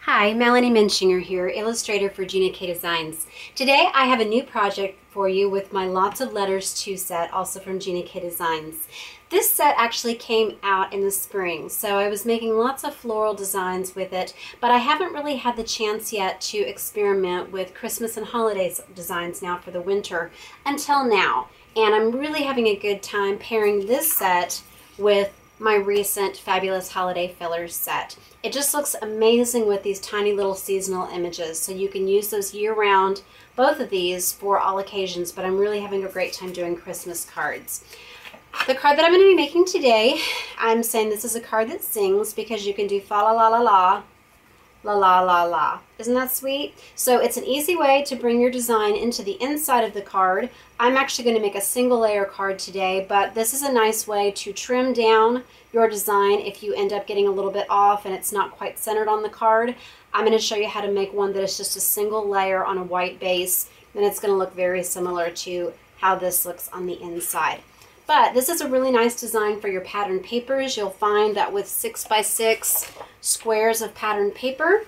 Hi, Melanie Muenchinger here, illustrator for Gina K Designs. Today I have a new project for you with my Lots of Letters 2 set, also from Gina K Designs. This set actually came out in the spring, so I was making lots of floral designs with it, but I haven't really had the chance yet to experiment with Christmas and holiday designs now for the winter until now. And I'm really having a good time pairing this set with my recent Fabulous Holiday Fillers set. It just looks amazing with these tiny little seasonal images, so you can use those year-round, both of these for all occasions, but I'm really having a great time doing Christmas cards. The card that I'm going to be making today, I'm saying this is a card that sings because you can do fa la la la la, la la la la. Isn't that sweet? So it's an easy way to bring your design into the inside of the card. I'm actually going to make a single layer card today, but this is a nice way to trim down your design if you end up getting a little bit off and it's not quite centered on the card. I'm going to show you how to make one that is just a single layer on a white base, and it's going to look very similar to how this looks on the inside. But this is a really nice design for your pattern papers. You'll find that with 6x6 squares of pattern paper,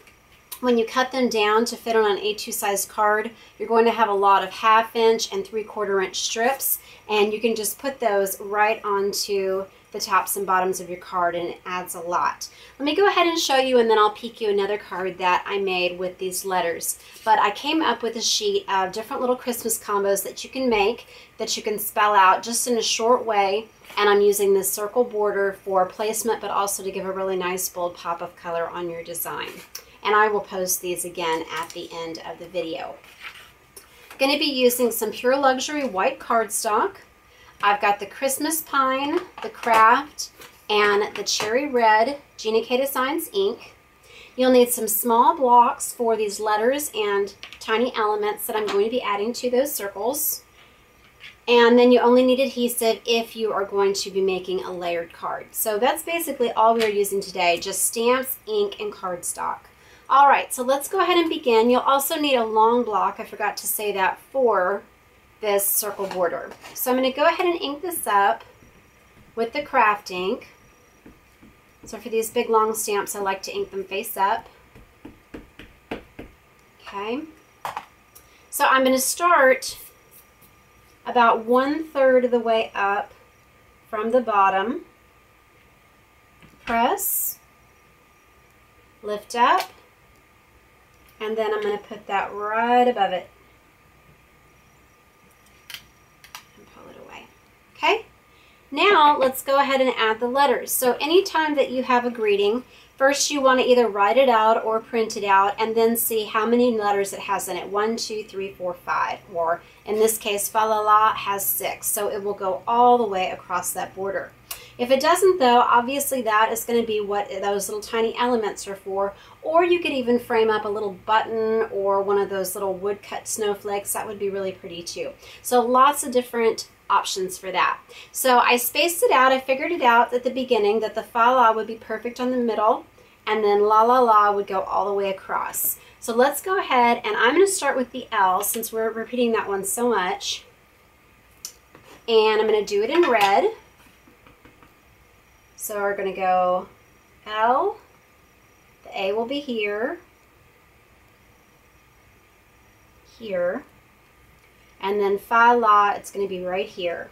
when you cut them down to fit on an A2 size card, you're going to have a lot of 1/2 inch and 3/4 inch strips, and you can just put those right onto the tops and bottoms of your card, and it adds a lot. Let me go ahead and show you, and then I'll peek you another card that I made with these letters. But I came up with a sheet of different little Christmas combos that you can make, that you can spell out just in a short way, and I'm using this circle border for placement, but also to give a really nice bold pop of color on your design. And I will post these again at the end of the video. I'm going to be using some Pure Luxury white cardstock. I've got the Christmas Pine, the Kraft, and the Cherry Red Gina K Designs ink. You'll need some small blocks for these letters and tiny elements that I'm going to be adding to those circles. And then you only need adhesive if you are going to be making a layered card. So that's basically all we are using today, just stamps, ink, and cardstock. All right, so let's go ahead and begin. You'll also need a long block, I forgot to say that, for this circle border. So I'm going to go ahead and ink this up with the Kraft ink. So for these big long stamps, I like to ink them face up. Okay. So I'm going to start about 1/3 of the way up from the bottom. Press, lift up, and then I'm going to put that right above it. Okay, now let's go ahead and add the letters. So anytime that you have a greeting, first you want to either write it out or print it out and then see how many letters it has in it. 1, 2, 3, 4, 5. Or in this case, fa la la has 6. So it will go all the way across that border. If it doesn't though, obviously that is going to be what those little tiny elements are for. Or you could even frame up a little button or one of those little woodcut snowflakes. That would be really pretty too. So lots of different options for that. So I spaced it out. I figured it out at the beginning that the fa la would be perfect on the middle, and then la la la would go all the way across. So let's go ahead, and I'm going to start with the L since we're repeating that one so much. And I'm going to do it in red. So we're going to go L, the A will be here, here, and then fa la, it's going to be right here.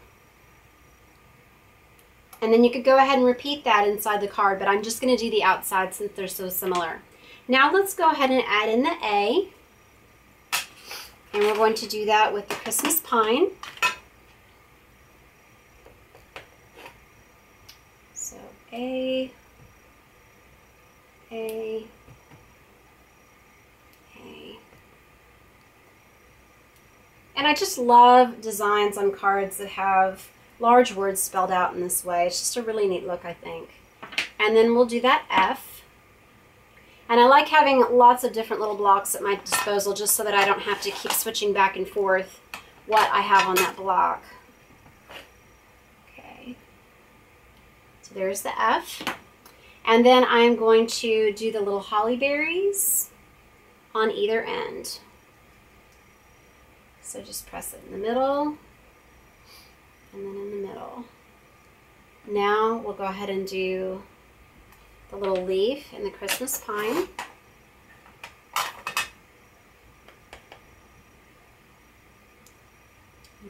And then you could go ahead and repeat that inside the card, but I'm just going to do the outside since they're so similar. Now let's go ahead and add in the A, and we're going to do that with the Christmas Pine. So A, A, A. And I just love designs on cards that have large words spelled out in this way. It's just a really neat look, I think. And then we'll do that F. And I like having lots of different little blocks at my disposal just so that I don't have to keep switching back and forth what I have on that block. Okay. So there's the F. And then I'm going to do the little holly berries on either end. So just press it in the middle, and then in the middle. Now we'll go ahead and do the little leaf in the Christmas pine.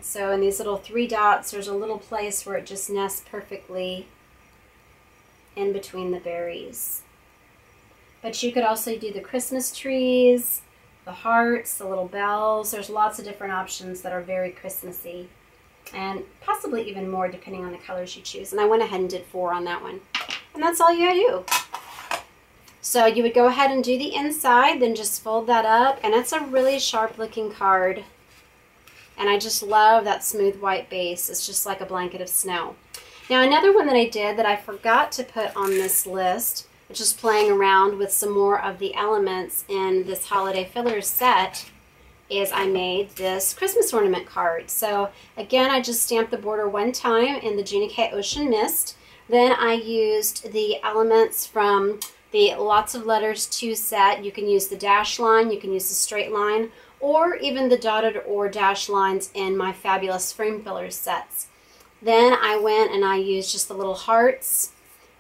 So in these little 3 dots, there's a little place where it just nests perfectly in between the berries. But you could also do the Christmas trees, the hearts, the little bells. There's lots of different options that are very Christmassy, and possibly even more depending on the colors you choose. And I went ahead and did 4 on that one. And that's all you gotta do. So you would go ahead and do the inside, then just fold that up, and it's a really sharp looking card. And I just love that smooth white base. It's just like a blanket of snow. Now another one that I did that I forgot to put on this list, which is playing around with some more of the elements in this holiday fillers set, is I made this Christmas ornament card. So again, I just stamped the border one time in the Gina K Ocean Mist. Then I used the elements from the Lots of Letters 2 set. You can use the dash line, you can use the straight line, or even the dotted or dash lines in my fabulous frame fillers sets. Then I went and I used just the little hearts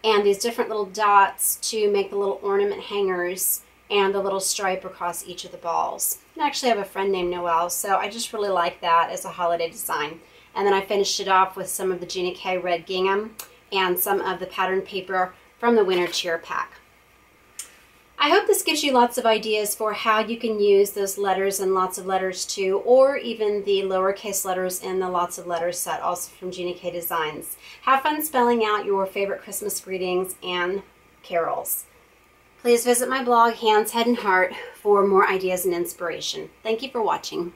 and these different little dots to make the little ornament hangers and the little stripe across each of the balls. I actually have a friend named Noel, so I just really like that as a holiday design. And then I finished it off with some of the Gina K red gingham and some of the pattern paper from the Winter Cheer Pack. I hope this gives you lots of ideas for how you can use those letters in Lots of Letters 2, or even the lowercase letters in the Lots of Letters set, also from Gina K Designs. Have fun spelling out your favorite Christmas greetings and carols. Please visit my blog, Hands, Head, and Heart, for more ideas and inspiration. Thank you for watching.